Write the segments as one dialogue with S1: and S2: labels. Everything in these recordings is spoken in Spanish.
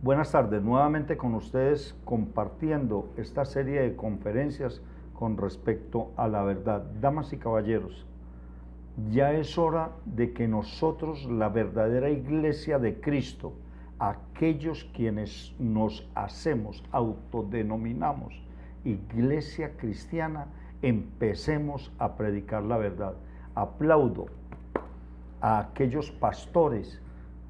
S1: Buenas tardes, nuevamente con ustedes compartiendo esta serie de conferencias con respecto a la verdad. Damas y caballeros, ya es hora de que nosotros, la verdadera iglesia de Cristo, aquellos quienes nos hacemos, autodenominamos iglesia cristiana, empecemos a predicar la verdad. Aplaudo a aquellos pastores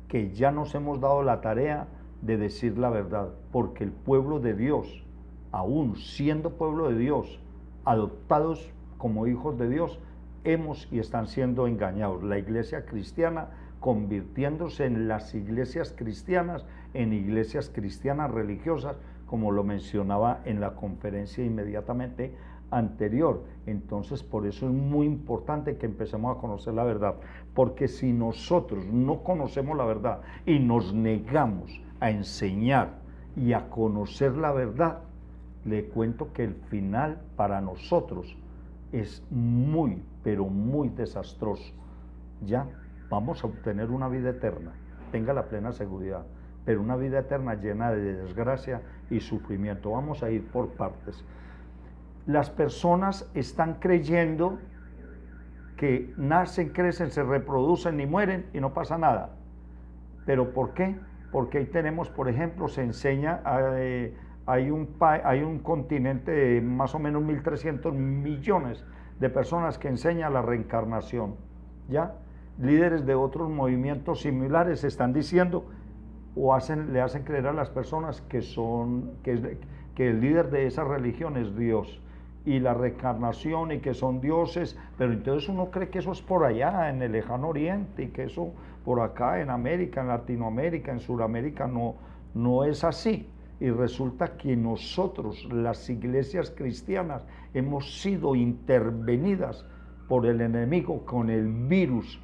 S1: que ya nos hemos dado la tarea de decir la verdad, porque el pueblo de Dios, aún siendo pueblo de Dios, adoptados como hijos de Dios, hemos y están siendo engañados. La iglesia cristiana convirtiéndose en las iglesias cristianas, en iglesias cristianas religiosas, como lo mencionaba en la conferencia inmediatamente anterior. Entonces, por eso es muy importante que empecemos a conocer la verdad, porque si nosotros no conocemos la verdad y nos negamos a enseñar y a conocer la verdad, le cuento que el final para nosotros es muy, pero muy desastroso. Ya vamos a obtener una vida eterna, tenga la plena seguridad, pero una vida eterna llena de desgracia y sufrimiento. Vamos a ir por partes. Las personas están creyendo que nacen, crecen, se reproducen y mueren y no pasa nada. ¿Pero por qué? Porque ahí tenemos, por ejemplo, se enseña, hay un continente de más o menos 1.300 millones de personas que enseñan la reencarnación, ¿ya? Líderes de otros movimientos similares están diciendo o le hacen creer a las personas que el líder de esa religión es Dios y la reencarnación y que son dioses, pero entonces uno cree que eso es por allá en el lejano oriente y que eso por acá en América, en Latinoamérica, en Sudamérica no es así. Y resulta que nosotros, las iglesias cristianas, hemos sido intervenidas por el enemigo con el virus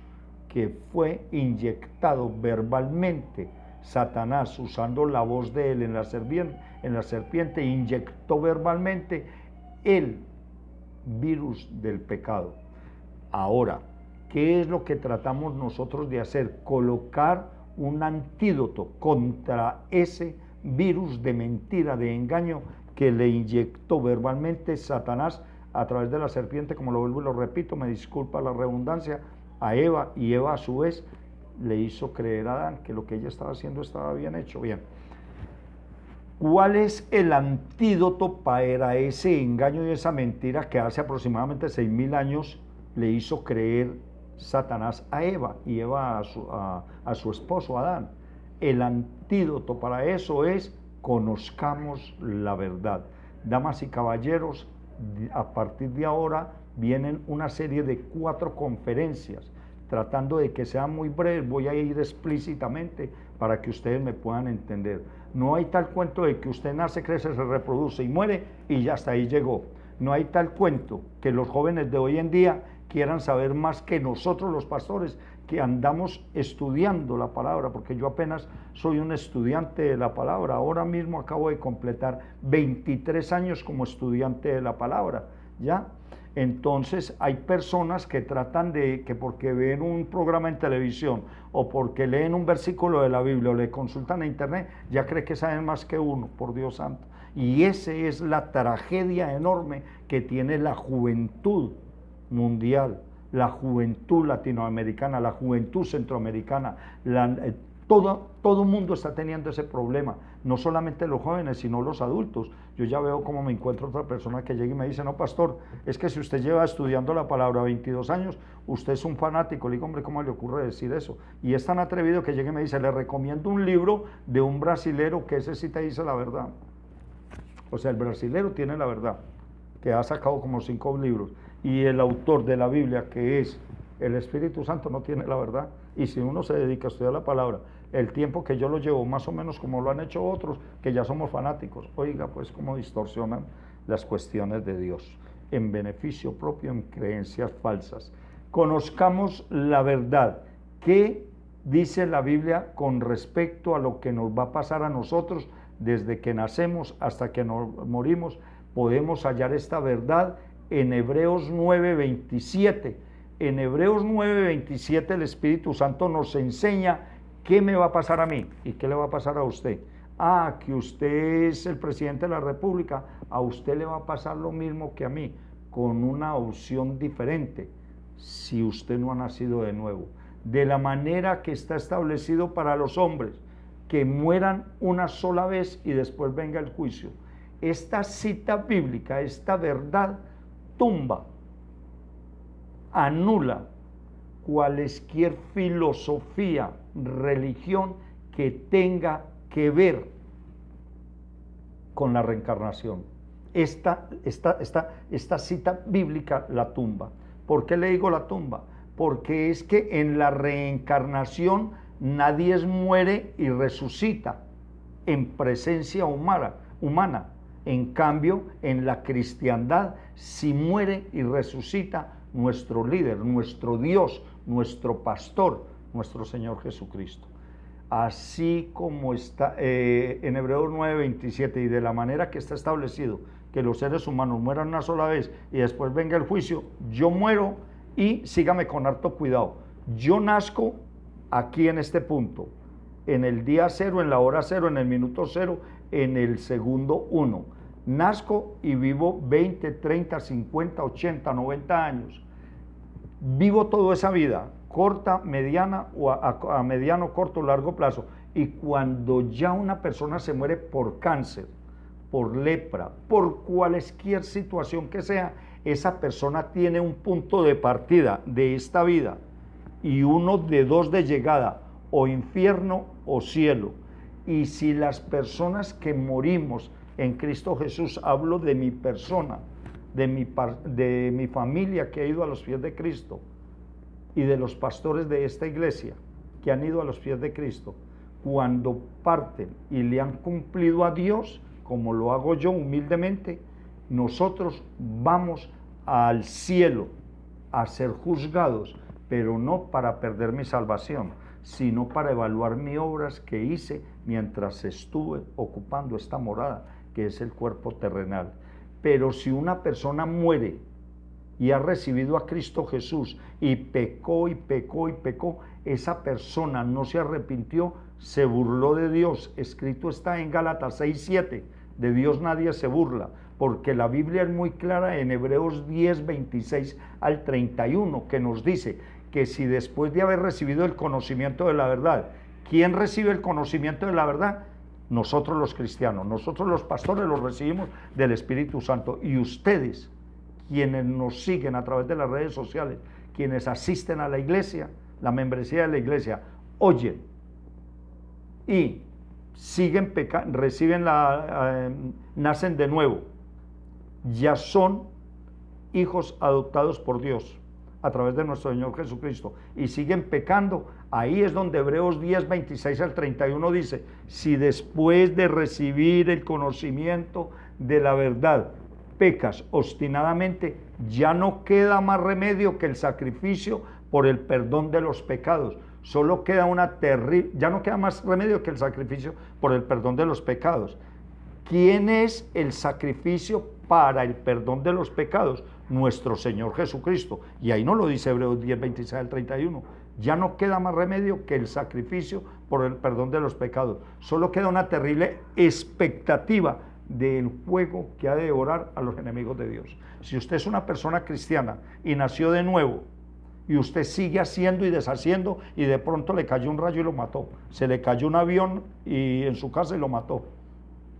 S1: que fue inyectado verbalmente. Satanás, usando la voz de él en la serpiente, inyectó verbalmente el virus del pecado. Ahora, ¿qué es lo que tratamos nosotros de hacer? Colocar un antídoto contra ese virus de mentira, de engaño que le inyectó verbalmente Satanás a través de la serpiente, como lo vuelvo y lo repito, me disculpa la redundancia, a Eva, y Eva a su vez le hizo creer a Adán que lo que ella estaba haciendo estaba bien hecho. Bien, ¿cuál es el antídoto para ese engaño y esa mentira que hace aproximadamente 6.000 años le hizo creer Satanás a Eva y Eva a su esposo Adán? El antídoto para eso es conozcamos la verdad. Damas y caballeros, a partir de ahora vienen una serie de 4 conferencias. Tratando de que sean muy breves, voy a ir explícitamente para que ustedes me puedan entender. No hay tal cuento de que usted nace, crece, se reproduce y muere y ya hasta ahí llegó. No hay tal cuento que los jóvenes de hoy en día quieran saber más que nosotros los pastores, que andamos estudiando la palabra, porque yo apenas soy un estudiante de la palabra. Ahora mismo acabo de completar 23 años como estudiante de la palabra, ¿ya? Entonces hay personas que tratan de que porque ven un programa en televisión o porque leen un versículo de la Biblia o le consultan a internet, ya cree que saben más que uno, por Dios santo. Y esa es la tragedia enorme que tiene la juventud mundial, la juventud latinoamericana, la juventud centroamericana, todo el mundo está teniendo ese problema, no solamente los jóvenes, sino los adultos. Yo ya veo cómo me encuentro otra persona que llega y me dice, no, pastor, es que si usted lleva estudiando la palabra 22 años, usted es un fanático. Le digo, hombre, ¿cómo le ocurre decir eso? Y es tan atrevido que llega y me dice, le recomiendo un libro de un brasilero que ese sí te dice la verdad. O sea, el brasilero tiene la verdad, que ha sacado como 5 libros, y el autor de la Biblia, que es el Espíritu Santo, no tiene la verdad. Y si uno se dedica a estudiar la palabra, el tiempo que yo lo llevo, más o menos como lo han hecho otros, que ya somos fanáticos, oiga, pues cómo distorsionan las cuestiones de Dios, en beneficio propio, en creencias falsas. Conozcamos la verdad. ¿Qué dice la Biblia con respecto a lo que nos va a pasar a nosotros desde que nacemos hasta que nos morimos? Podemos hallar esta verdad en Hebreos 9:27. En Hebreos 9:27 el Espíritu Santo nos enseña qué me va a pasar a mí y qué le va a pasar a usted. Ah, que usted es el presidente de la República, a usted le va a pasar lo mismo que a mí, con una opción diferente, si usted no ha nacido de nuevo. De la manera que está establecido para los hombres, que mueran una sola vez y después venga el juicio. Esta cita bíblica, esta verdad, tumba, anula cualesquier filosofía, religión que tenga que ver con la reencarnación. Esta cita bíblica la tumba. ¿Por qué le digo la tumba? Porque es que en la reencarnación nadie muere y resucita en presencia humana. En cambio, en la cristiandad, si muere y resucita nuestro líder, nuestro Dios, nuestro pastor, nuestro Señor Jesucristo. Así como está en Hebreos 9:27, y de la manera que está establecido que los seres humanos mueran una sola vez y después venga el juicio, yo muero y sígame con harto cuidado. Yo nazco aquí en este punto, en el día cero, en la hora cero, en el minuto cero, en el segundo uno. Nazco y vivo 20, 30, 50, 80, 90 años. Vivo toda esa vida, corta, mediana o a mediano, corto, largo plazo. Y cuando ya una persona se muere por cáncer, por lepra, por cualquier situación que sea, esa persona tiene un punto de partida de esta vida y uno de dos de llegada, o infierno o cielo. Y si las personas que morimos en Cristo Jesús, hablo de mi persona, de mi familia que ha ido a los pies de Cristo, y de los pastores de esta iglesia que han ido a los pies de Cristo, cuando parten y le han cumplido a Dios, como lo hago yo humildemente, nosotros vamos al cielo a ser juzgados, pero no para perder mi salvación, sino para evaluar mis obras que hice mientras estuve ocupando esta morada, que es el cuerpo terrenal. Pero si una persona muere y ha recibido a Cristo Jesús y pecó y pecó y pecó, esa persona no se arrepintió, se burló de Dios. Escrito está en Gálatas 6:7, de Dios nadie se burla, porque la Biblia es muy clara en Hebreos 10:26 al 31, que nos dice que si después de haber recibido el conocimiento de la verdad, ¿quién recibe el conocimiento de la verdad? Nosotros los cristianos, nosotros los pastores los recibimos del Espíritu Santo, y ustedes, quienes nos siguen a través de las redes sociales, quienes asisten a la iglesia, la membresía de la iglesia, oyen y siguen pecando, nacen de nuevo, ya son hijos adoptados por Dios a través de nuestro Señor Jesucristo, y siguen pecando. Ahí es donde Hebreos 10:26 al 31 dice: si después de recibir el conocimiento de la verdad pecas obstinadamente, ya no queda más remedio que el sacrificio por el perdón de los pecados. Solo queda ya no queda más remedio que el sacrificio por el perdón de los pecados. ¿Quién es el sacrificio para el perdón de los pecados? Nuestro Señor Jesucristo. Y ahí no lo dice Hebreos 10:26 al 31. Ya no queda más remedio que el sacrificio por el perdón de los pecados. Solo queda una terrible expectativa del fuego que ha de devorar a los enemigos de Dios. Si usted es una persona cristiana y nació de nuevo, y usted sigue haciendo y deshaciendo, y de pronto le cayó un rayo y lo mató, se le cayó un avión y en su casa y lo mató,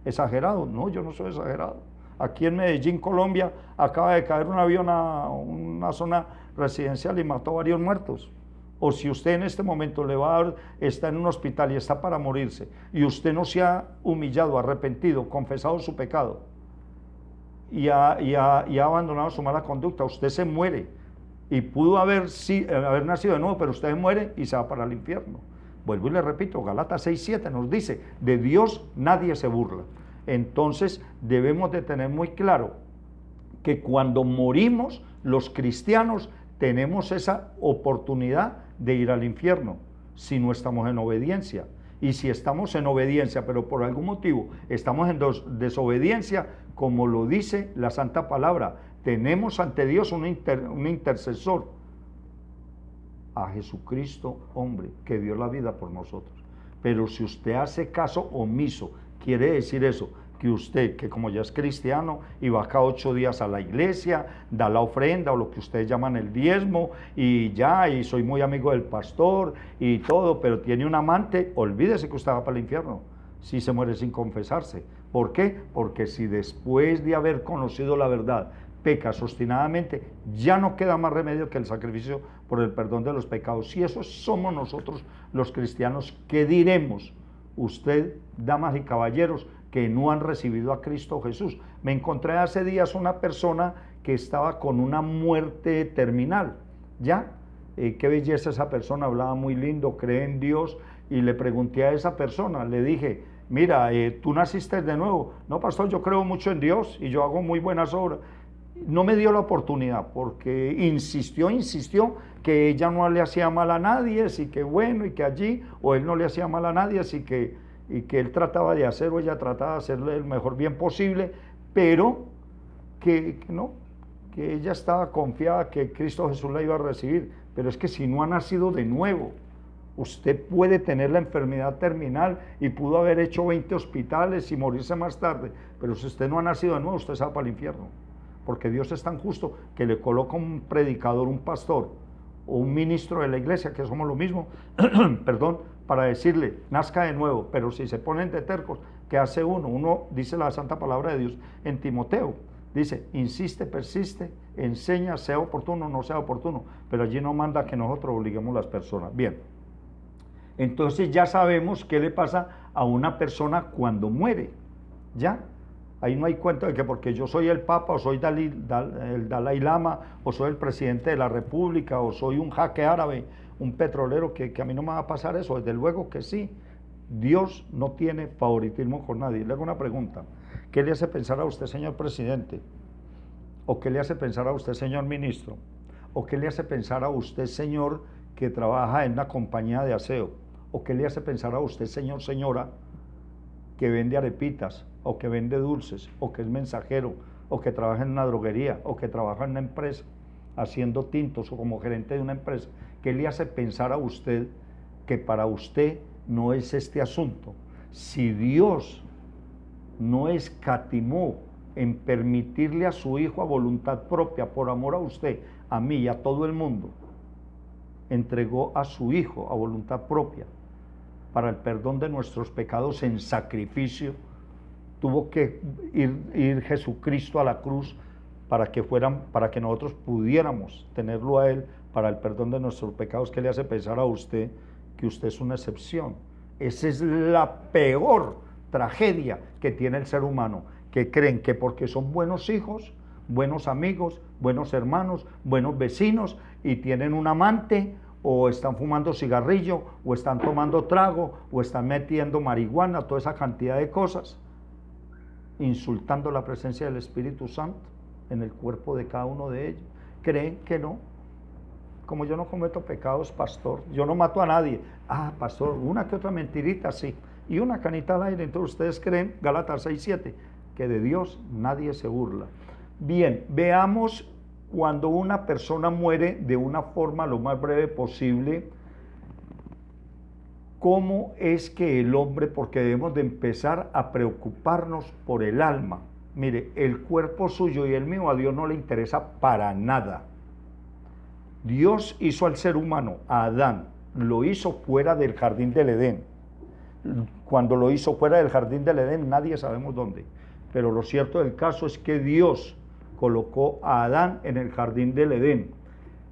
S1: ¿exagerado? No, yo no soy exagerado. Aquí en Medellín, Colombia, acaba de caer un avión a una zona residencial y mató a varios muertos. O si usted en este momento está en un hospital y está para morirse, y usted no se ha humillado, arrepentido, confesado su pecado y ha abandonado su mala conducta, usted se muere. Y pudo haber nacido de nuevo, pero usted muere y se va para el infierno. Vuelvo y le repito, Gálatas 6:7 nos dice: de Dios nadie se burla. Entonces debemos de tener muy claro que cuando morimos los cristianos tenemos esa oportunidad de ir al infierno si no estamos en obediencia. Y si estamos en obediencia, pero por algún motivo estamos en desobediencia, como lo dice la Santa Palabra, tenemos ante Dios un intercesor, a Jesucristo, hombre, que dio la vida por nosotros. Pero si usted hace caso omiso quiere decir eso, que usted, que como ya es cristiano y va cada 8 días a la iglesia, da la ofrenda o lo que ustedes llaman el diezmo y ya, y soy muy amigo del pastor y todo, pero tiene un amante, olvídese que usted va para el infierno si se muere sin confesarse. ¿Por qué? Porque si después de haber conocido la verdad pecas obstinadamente, ya no queda más remedio que el sacrificio por el perdón de los pecados. Si esos somos nosotros los cristianos, ¿qué diremos? Usted, damas y caballeros, que no han recibido a Cristo Jesús. Me encontré hace días una persona que estaba con una muerte terminal, ¿ya? Qué belleza esa persona, hablaba muy lindo, cree en Dios, y le pregunté a esa persona, le dije, mira, tú naciste de nuevo. No, pastor, yo creo mucho en Dios y yo hago muy buenas obras. No me dio la oportunidad porque insistió que ella no le hacía mal a nadie, así que bueno, y que allí, o él no le hacía mal a nadie, así que, y que él trataba de hacer o ella trataba de hacerle el mejor bien posible, pero que no, que ella estaba confiada que Cristo Jesús la iba a recibir. Pero es que si no ha nacido de nuevo, usted puede tener la enfermedad terminal y pudo haber hecho 20 hospitales y morirse más tarde, pero si usted no ha nacido de nuevo, usted se va para el infierno. Porque Dios es tan justo que le coloca un predicador, un pastor o un ministro de la iglesia, que somos lo mismo, perdón, para decirle, nazca de nuevo. Pero si se ponen de tercos, ¿qué hace uno? Uno dice la santa palabra de Dios en Timoteo, dice, insiste, persiste, enseña, sea oportuno, no sea oportuno, pero allí no manda que nosotros obliguemos a las personas. Bien, entonces ya sabemos qué le pasa a una persona cuando muere, ¿ya? Ahí no hay cuento de que porque yo soy el Papa o soy el Dalai Lama o soy el presidente de la República o soy un jaque árabe, un petrolero, que a mí no me va a pasar eso. Desde luego que sí. Dios no tiene favoritismo con nadie. Le hago una pregunta. ¿Qué le hace pensar a usted, señor presidente? ¿O qué le hace pensar a usted, señor ministro? ¿O qué le hace pensar a usted, señor, que trabaja en una compañía de aseo? ¿O qué le hace pensar a usted, señor, señora, que vende arepitas, o que vende dulces, o que es mensajero, o que trabaja en una droguería, o que trabaja en una empresa haciendo tintos, o como gerente de una empresa? ¿Qué le hace pensar a usted que para usted no es este asunto? Si Dios no escatimó en permitirle a su Hijo a voluntad propia, por amor a usted, a mí y a todo el mundo, entregó a su Hijo a voluntad propia para el perdón de nuestros pecados en sacrificio, tuvo que ir Jesucristo a la cruz para que nosotros pudiéramos tenerlo a Él para el perdón de nuestros pecados. ¿Qué le hace pensar a usted que usted es una excepción? Esa es la peor tragedia que tiene el ser humano, que creen que porque son buenos hijos, buenos amigos, buenos hermanos, buenos vecinos y tienen un amante, o están fumando cigarrillo, o están tomando trago, o están metiendo marihuana, toda esa cantidad de cosas, insultando la presencia del Espíritu Santo en el cuerpo de cada uno de ellos. Creen que no. Como yo no cometo pecados, pastor, yo no mato a nadie. Ah, pastor, una que otra mentirita, sí, y una canita al aire. Entonces ustedes creen, Gálatas 6:7, que de Dios nadie se burla. Bien, veamos cuando una persona muere de una forma lo más breve posible, cómo es que el hombre, porque debemos de empezar a preocuparnos por el alma. Mire, el cuerpo suyo y el mío a Dios no le interesa para nada. Dios hizo al ser humano, a Adán, lo hizo fuera del jardín del Edén. Cuando lo hizo fuera del jardín del Edén, nadie sabemos dónde. Pero lo cierto del caso es que Dios colocó a Adán en el jardín del Edén.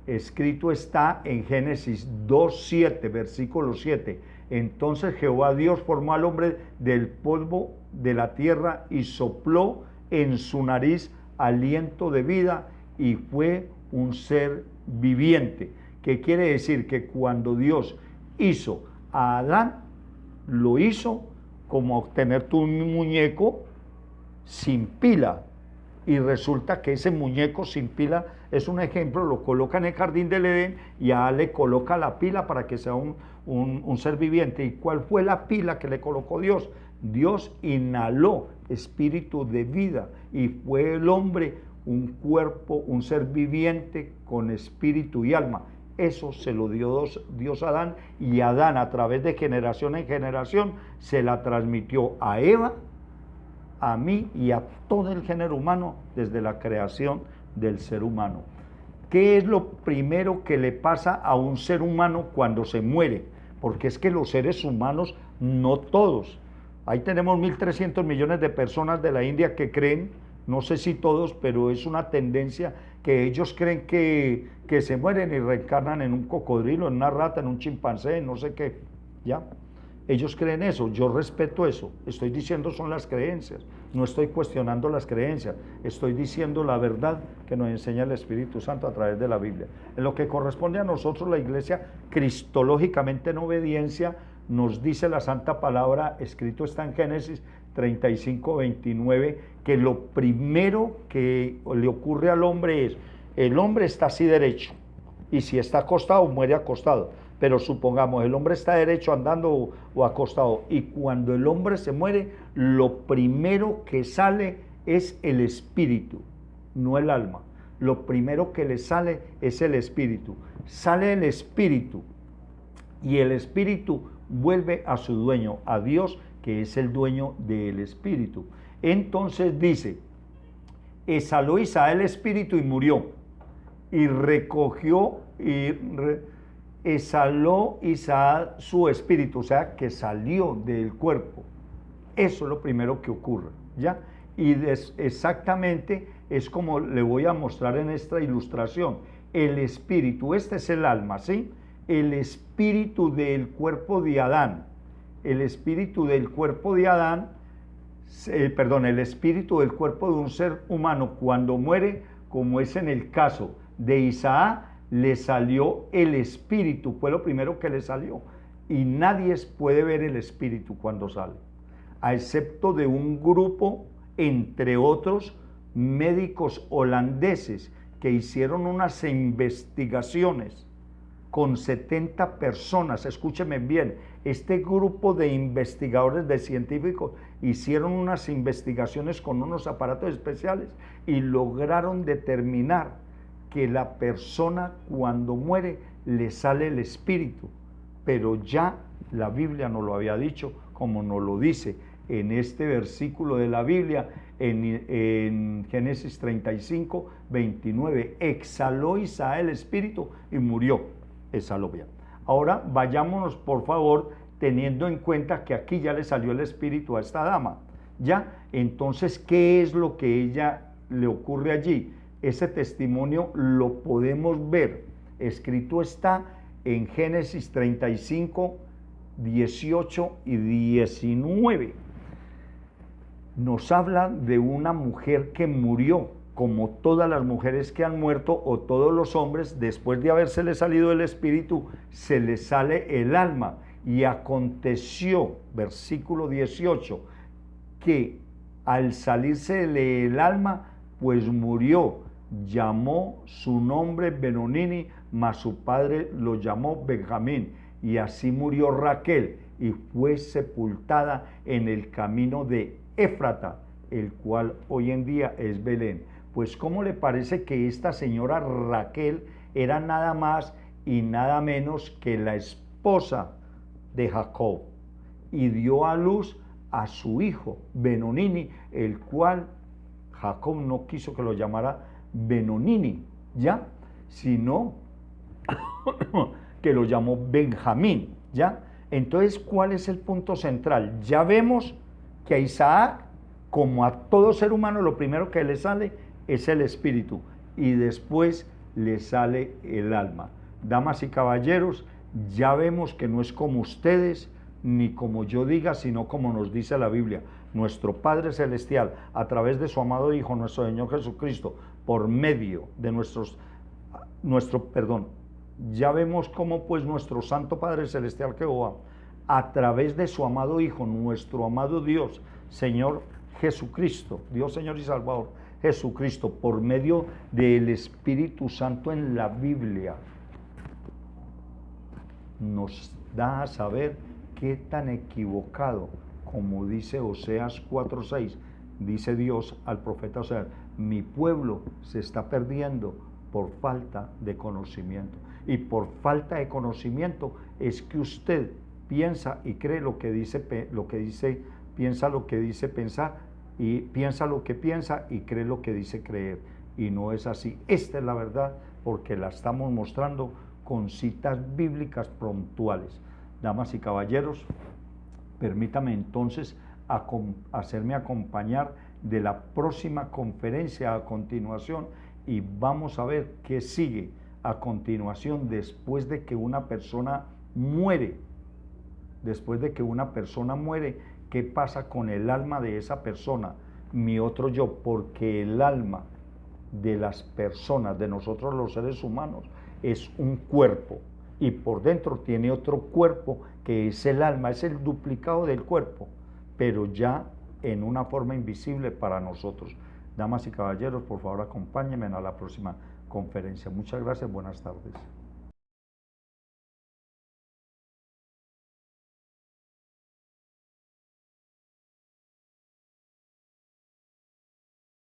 S1: Escrito está en Génesis 2:7, versículo 7. Entonces Jehová Dios formó al hombre del polvo de la tierra y sopló en su nariz aliento de vida y fue un ser viviente. ¿Qué quiere decir? Que cuando Dios hizo a Adán, lo hizo como tener tu muñeco sin pila. Y resulta que ese muñeco sin pila es un ejemplo, lo coloca en el jardín del Edén y a le coloca la pila para que sea un ser viviente. ¿Y cuál fue la pila que le colocó Dios? Dios inhaló espíritu de vida y fue el hombre un cuerpo, un ser viviente con espíritu y alma. Eso se lo dio Dios a Adán, y Adán, a través de generación en generación, se la transmitió a Eva, a mí y a todo el género humano desde la creación del ser humano. ¿Qué es lo primero que le pasa a un ser humano cuando se muere? Porque es que los seres humanos, no todos, ahí tenemos 1.300 millones de personas de la India que creen, no sé si todos, pero es una tendencia que ellos creen que se mueren y reencarnan en un cocodrilo, en una rata, en un chimpancé, no sé qué, ¿ya? Ellos creen eso, yo respeto eso, estoy diciendo son las creencias, no estoy cuestionando las creencias, estoy diciendo la verdad que nos enseña el Espíritu Santo a través de la Biblia. En lo que corresponde a nosotros, la Iglesia, cristológicamente en obediencia, nos dice la Santa Palabra, escrito está en Génesis 35, 29, que lo primero que le ocurre al hombre es, el hombre está así derecho, y si está acostado, muere acostado. Pero supongamos, el hombre está derecho andando o acostado, y cuando el hombre se muere, lo primero que sale es el espíritu, no el alma. Lo primero que le sale es el espíritu. Sale el espíritu, y el espíritu vuelve a su dueño, a Dios, que es el dueño del espíritu. Entonces dice, exhaló Isaac el espíritu y murió, y recogió exhaló Isaac su espíritu, o sea, que salió del cuerpo. Eso es lo primero que ocurre, ¿ya? Y exactamente es como le voy a mostrar en esta ilustración. El espíritu, este es el alma, ¿sí? El espíritu del cuerpo de Adán, el espíritu del cuerpo de Adán, el espíritu del cuerpo de un ser humano cuando muere, como es en el caso de Isaac, le salió el espíritu, fue lo primero que le salió, y nadie puede ver el espíritu cuando sale, a excepto de un grupo, entre otros, médicos holandeses que hicieron unas investigaciones con 70 personas, escúchenme bien, este grupo de investigadores, de científicos, hicieron unas investigaciones con unos aparatos especiales y lograron determinar que la persona cuando muere le sale el espíritu, pero ya la Biblia nos lo había dicho, como nos lo dice en este versículo de la Biblia, en Génesis 35, 29, exhaló Isaac el espíritu y murió, exhaló bien. Ahora vayámonos por favor, teniendo en cuenta que aquí ya le salió el espíritu a esta dama, ¿ya? Entonces, ¿qué es lo que ella le ocurre allí? Ese testimonio lo podemos ver, escrito está en Génesis 35, 18 y 19. Nos habla de una mujer que murió, como todas las mujeres que han muerto, o todos los hombres, después de habérsele salido el espíritu, se les sale el alma. Y aconteció, versículo 18, que al salirse el alma, pues murió. Llamó su nombre Benonini, mas su padre lo llamó Benjamín, y así murió Raquel, y fue sepultada en el camino de Éfrata, el cual hoy en día es Belén. Pues ¿cómo le parece que esta señora Raquel era nada más y nada menos que la esposa de Jacob, y dio a luz a su hijo Benonini, el cual Jacob no quiso que lo llamara Benonini, ¿ya? Sino que lo llamó Benjamín, ¿ya? Entonces, ¿cuál es el punto central? Ya vemos que a Isaac, como a todo ser humano, lo primero que le sale es el espíritu, y después le sale el alma. Damas y caballeros, ya vemos que no es como ustedes, ni como yo diga, sino como nos dice la Biblia. Nuestro Padre Celestial, a través de su amado Hijo, nuestro Señor Jesucristo, por medio de ya vemos cómo pues nuestro Santo Padre Celestial Jehová, a través de su amado Hijo, nuestro amado Dios, Señor Jesucristo, Dios Señor y Salvador, Jesucristo, por medio del Espíritu Santo en la Biblia, nos da a saber qué tan equivocado, como dice Oseas 4:6, dice Dios al profeta Oseas, mi pueblo se está perdiendo por falta de conocimiento. y por falta de conocimiento es que usted piensa y cree lo que dice, piensa lo que dice pensar, y piensa lo que piensa y cree lo que dice creer, y no es así. Esta es la verdad, porque la estamos mostrando con citas bíblicas puntuales. Damas y caballeros, permítame entonces hacerme acompañar de la próxima conferencia a continuación, y vamos a ver qué sigue a continuación después de que una persona muere. Después de que una persona muere, ¿qué pasa con el alma de esa persona? Mi otro yo, porque el alma de las personas, de nosotros los seres humanos, es un cuerpo, y por dentro tiene otro cuerpo que es el alma, es el duplicado del cuerpo, pero ya en una forma invisible para nosotros. Damas y caballeros, por favor acompáñenme a la próxima conferencia. Muchas gracias, buenas tardes.